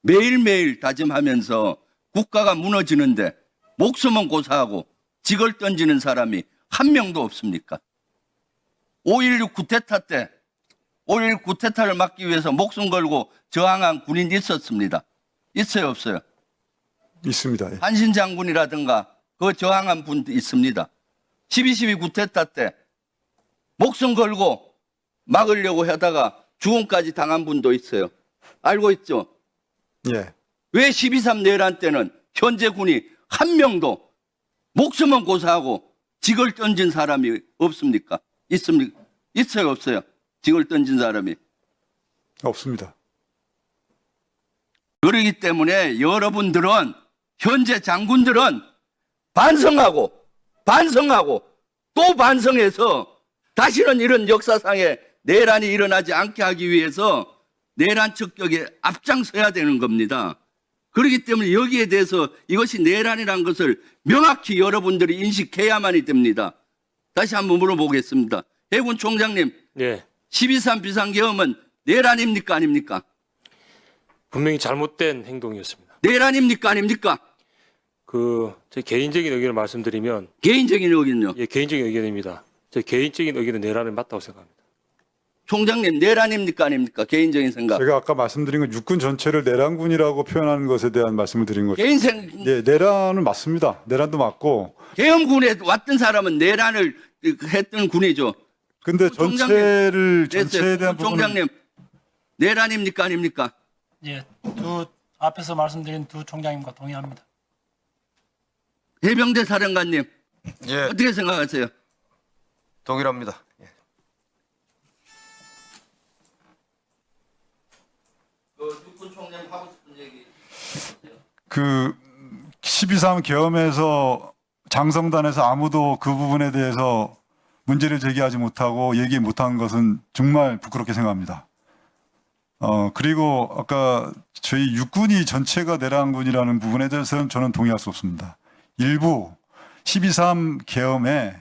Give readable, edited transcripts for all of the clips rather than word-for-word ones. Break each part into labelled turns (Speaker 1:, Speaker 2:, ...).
Speaker 1: 매일매일 다짐하면서 국가가 무너지는데 목숨은 고사하고 직을 던지는 사람이 한 명도 없습니까? 5.16 쿠데타 때 5.16 쿠데타를 막기 위해서 목숨 걸고 저항한 군인이 있었습니다. 있어요, 없어요?
Speaker 2: 있습니다. 예.
Speaker 1: 한신 장군이라든가 그 저항한 분도 있습니다. 12.12 쿠데타 때 목숨 걸고 막으려고 하다가 죽음까지 당한 분도 있어요. 알고 있죠?
Speaker 2: 예.
Speaker 1: 왜 12.3 내란 때는 현재 군이 한 명도 목숨은 고사하고 직을 던진 사람이 없습니까? 있습니까? 있어요, 없어요? 직을 던진 사람이.
Speaker 2: 없습니다.
Speaker 1: 그렇기 때문에 여러분들은 현재 장군들은 반성하고 또 반성해서 다시는 이런 역사상의 내란이 일어나지 않게 하기 위해서 내란 척격에 앞장서야 되는 겁니다. 그렇기 때문에 여기에 대해서 이것이 내란이라는 것을 명확히 여러분들이 인식해야만이 됩니다. 다시 한번 물어보겠습니다. 해군 총장님,
Speaker 3: 네,
Speaker 1: 12.3 비상계엄은 내란입니까 아닙니까?
Speaker 3: 분명히 잘못된 행동이었습니다.
Speaker 1: 내란입니까 아닙니까?
Speaker 3: 제 개인적인 의견을 말씀드리면,
Speaker 1: 개인적인 의견요.
Speaker 3: 예, 개인적인 의견입니다. 제 개인적인 의견은 내란은 맞다고 생각합니다.
Speaker 1: 총장님, 내란입니까 아닙니까? 개인적인 생각.
Speaker 2: 제가 아까 말씀드린 건 육군 전체를 내란군이라고 표현하는 것에 대한 말씀을 드린 거죠. 예, 내란은 맞습니다. 내란도 맞고.
Speaker 1: 계엄군에 왔던 사람은 내란을 했던 군이죠.
Speaker 2: 근데 전체에 대한 부분은
Speaker 1: 총장님, 내란입니까 아닙니까?
Speaker 4: 예, 앞에서 말씀드린 두 총장님과 동의합니다.
Speaker 1: 해병대 사령관님,
Speaker 5: 예,
Speaker 1: 어떻게 생각하세요?
Speaker 5: 동일합니다. 예.
Speaker 1: 육군 총장 하고 싶은 얘기.
Speaker 2: 그 12.3 계엄에서 장성단에서 아무도 그 부분에 대해서 문제를 제기하지 못하고 얘기 못한 것은 정말 부끄럽게 생각합니다. 그리고 아까 저희 육군이 전체가 내란군이라는 부분에 대해서는 저는 동의할 수 없습니다. 일부 12.3 계엄에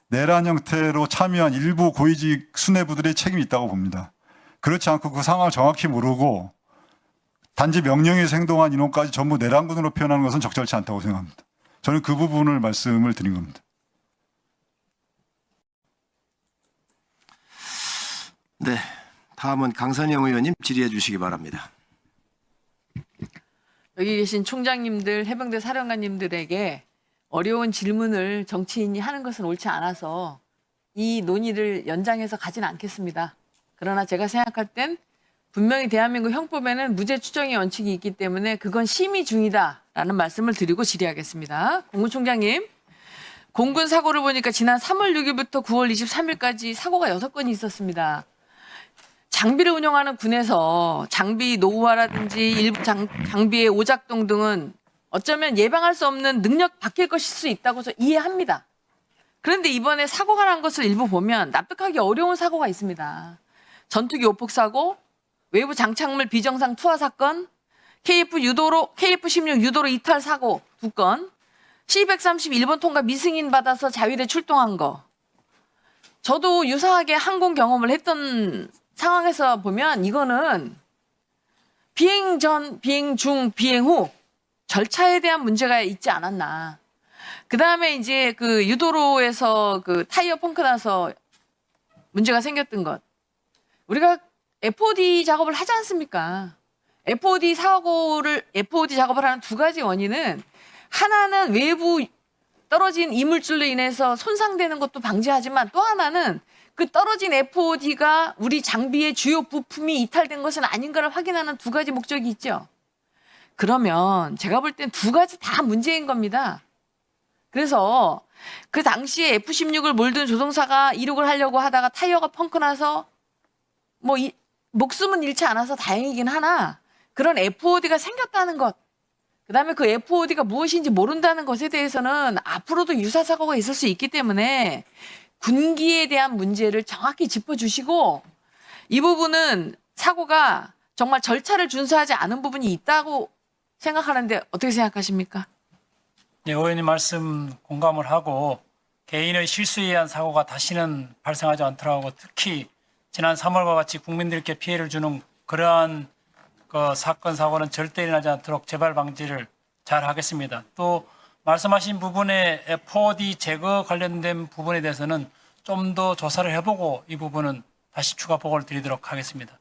Speaker 2: 내란 형태로 참여한 일부 고위직 수뇌부들의 책임이 있다고 봅니다. 그렇지 않고 그 상황을 정확히 모르고 단지 명령에서 행동한 인원까지 전부 내란군으로 표현하는 것은 적절치 않다고 생각합니다. 저는 그 부분을 말씀을 드린 겁니다.
Speaker 5: 네, 다음은 강선영 의원님 질의해 주시기 바랍니다.
Speaker 6: 여기 계신 총장님들, 해병대 사령관님들에게 어려운 질문을 정치인이 하는 것은 옳지 않아서 이 논의를 연장해서 가진 않겠습니다. 그러나 제가 생각할 땐 분명히 대한민국 형법에는 무죄 추정의 원칙이 있기 때문에 그건 심의 중이다라는 말씀을 드리고 질의하겠습니다. 공군총장님, 공군 사고를 보니까 지난 3월 6일부터 9월 23일까지 사고가 6건이 있었습니다. 장비를 운영하는 군에서 장비 노후화라든지 일부 장비의 오작동 등은 어쩌면 예방할 수 없는 능력 밖일 것일 수 있다고 저 이해합니다. 그런데 이번에 사고가 난 것을 일부 보면 납득하기 어려운 사고가 있습니다. 전투기 오폭 사고, 외부 장착물 비정상 투하 사건, KF-16 유도로 이탈 사고 2건, C-130 일본 통과 미승인 받아서 자위대 출동한 거. 저도 유사하게 항공 경험을 했던 상황에서 보면 이거는 비행 전, 비행 중, 비행 후 절차에 대한 문제가 있지 않았나. 그 다음에 이제 그 유도로에서 그 타이어 펑크 나서 문제가 생겼던 것. 우리가 FOD 작업을 하지 않습니까? FOD 작업을 하는 두 가지 원인은 하나는 외부 떨어진 이물질로 인해서 손상되는 것도 방지하지만 또 하나는 그 떨어진 FOD가 우리 장비의 주요 부품이 이탈된 것은 아닌가를 확인하는 두 가지 목적이 있죠. 그러면 제가 볼 땐 두 가지 다 문제인 겁니다. 그래서 그 당시에 F-16을 몰든 조종사가 이륙을 하려고 하다가 타이어가 펑크나서 목숨은 잃지 않아서 다행이긴 하나 그런 FOD가 생겼다는 것, 그다음에 그 FOD가 무엇인지 모른다는 것에 대해서는 앞으로도 유사 사고가 있을 수 있기 때문에 군기에 대한 문제를 정확히 짚어주시고 이 부분은 사고가 정말 절차를 준수하지 않은 부분이 있다고 생각하는데 어떻게 생각하십니까?
Speaker 4: 네, 의원님 말씀 공감을 하고 개인의 실수에 의한 사고가 다시는 발생하지 않도록 하고 특히 지난 3월과 같이 국민들께 피해를 주는 그러한 그 사건 사고는 절대 일어나지 않도록 재발 방지를 잘 하겠습니다. 또 말씀하신 부분에 FOD 제거 관련된 부분에 대해서는 좀 더 조사를 해보고 이 부분은 다시 추가 보고를 드리도록 하겠습니다.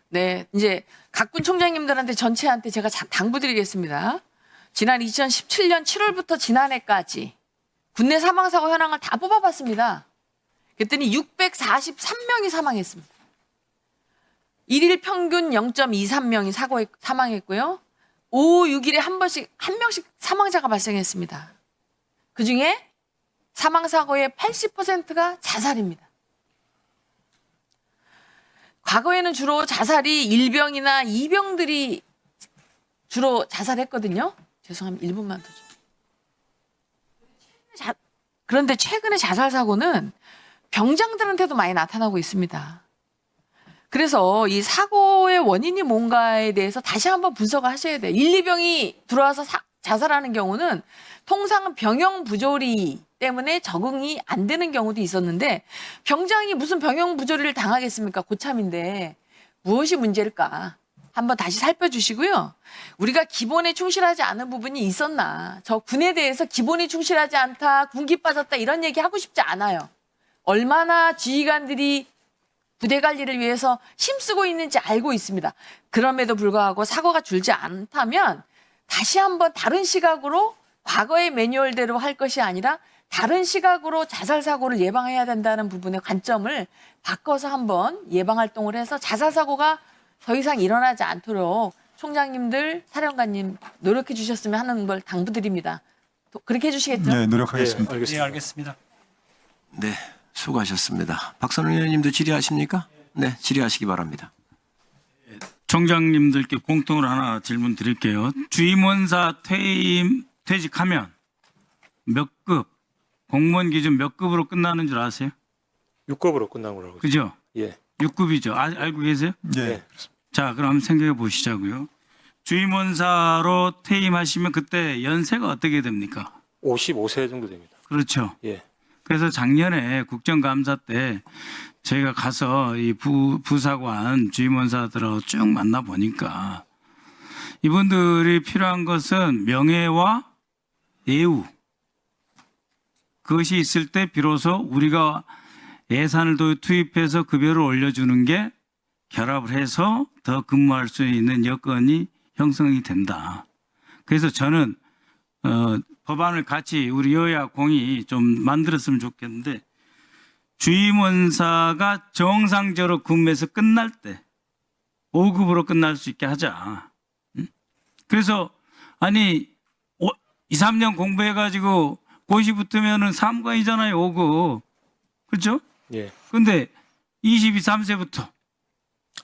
Speaker 6: 네, 이제 각군 총장님들한테 전체한테 제가 당부드리겠습니다. 지난 2017년 7월부터 지난해까지 군내 사망사고 현황을 다 뽑아봤습니다. 그랬더니 643명이 사망했습니다. 일일 평균 0.23명이 사망했고요. 5, 6일에 한 명씩 사망자가 발생했습니다. 그중에 사망사고의 80%가 자살입니다. 과거에는 주로 자살이 일병이나 이병들이 주로 자살했거든요. 죄송합니다. 1분만 더 좀. 그런데 최근에 자살 사고는 병장들한테도 많이 나타나고 있습니다. 그래서 이 사고의 원인이 뭔가에 대해서 다시 한번 분석을 하셔야 돼요. 1, 2병이 들어와서 자살하는 경우는 통상 병영 부조리 때문에 적응이 안 되는 경우도 있었는데 병장이 무슨 병영 부조리를 당하겠습니까? 고참인데 무엇이 문제일까? 한번 다시 살펴주시고요. 우리가 기본에 충실하지 않은 부분이 있었나? 저 군에 대해서 기본이 충실하지 않다, 군기 빠졌다 이런 얘기 하고 싶지 않아요. 얼마나 지휘관들이 부대 관리를 위해서 힘쓰고 있는지 알고 있습니다. 그럼에도 불구하고 사고가 줄지 않다면 다시 한번 다른 시각으로 과거의 매뉴얼대로 할 것이 아니라 다른 시각으로 자살 사고를 예방해야 된다는 부분의 관점을 바꿔서 한번 예방 활동을 해서 자살 사고가 더 이상 일어나지 않도록 총장님들, 사령관님 노력해 주셨으면 하는 걸 당부드립니다. 그렇게 해주시겠죠?
Speaker 2: 네, 노력하겠습니다.
Speaker 3: 예, 알겠습니다.
Speaker 4: 네, 알겠습니다.
Speaker 5: 네, 수고하셨습니다. 박선웅 의원님도 질의하십니까? 네, 질의하시기 바랍니다.
Speaker 7: 총장님들께 공통으로 하나 질문 드릴게요. 주임원사 퇴직하면 몇 급, 공무원 기준 몇 급으로 끝나는 줄 아세요?
Speaker 3: 6급으로 끝난 걸로 알고 있습니다.
Speaker 7: 그죠?
Speaker 3: 예.
Speaker 7: 6급이죠. 알고 계세요?
Speaker 2: 예.
Speaker 3: 네.
Speaker 7: 자, 그럼 생각해 보시자고요. 주임원사로 퇴임하시면 그때 연세가 어떻게 됩니까?
Speaker 3: 55세 정도 됩니다.
Speaker 7: 그렇죠.
Speaker 3: 예.
Speaker 7: 그래서 작년에 국정감사 때 저희가 가서 이 부사관 주임원사들하고 쭉 만나보니까 이분들이 필요한 것은 명예와 예우. 그것이 있을 때 비로소 우리가 예산을 투입해서 급여를 올려주는 게 결합을 해서 더 근무할 수 있는 여건이 형성이 된다. 그래서 저는 법안을 같이 우리 여야 공이 좀 만들었으면 좋겠는데 주임원사가 정상적으로 근무해서 끝날 때 5급으로 끝날 수 있게 하자. 그래서 아니 2, 3년 공부해가지고 고시 붙으면은 3관이잖아요. 5급. 그렇죠?
Speaker 3: 예.
Speaker 7: 근데 22, 3세부터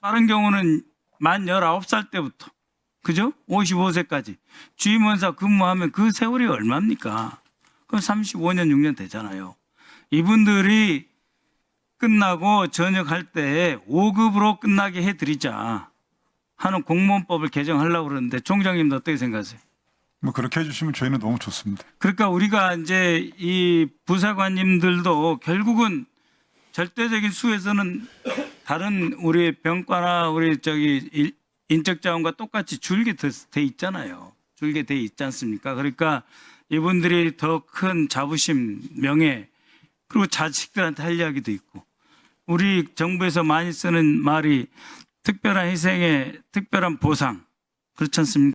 Speaker 7: 다른 경우는 만 19살 때부터 그죠? 55세까지 주임원사 근무하면 그 세월이 얼마입니까? 그럼 35년, 6년 되잖아요. 이분들이 끝나고 전역할 때 5급으로 끝나게 해드리자 하는 공무원법을 개정하려고 그러는데 총장님도 어떻게 생각하세요?
Speaker 2: 뭐 그렇게 해주시면 저희는 너무 좋습니다.
Speaker 7: 그러니까 우리가 이제 이 부사관님들도 결국은 절대적인 수에서는 다른 우리 병과나 우리 인적 자원과 똑같이 줄게 돼 있잖아요. 줄게 돼 있지 않습니까? 그러니까 이분들이 더 큰 자부심, 명예 그리고 자식들한테 할 이야기도 있고 우리 정부에서 많이 쓰는 말이 특별한 희생에 특별한 보상 그렇지 않습니까?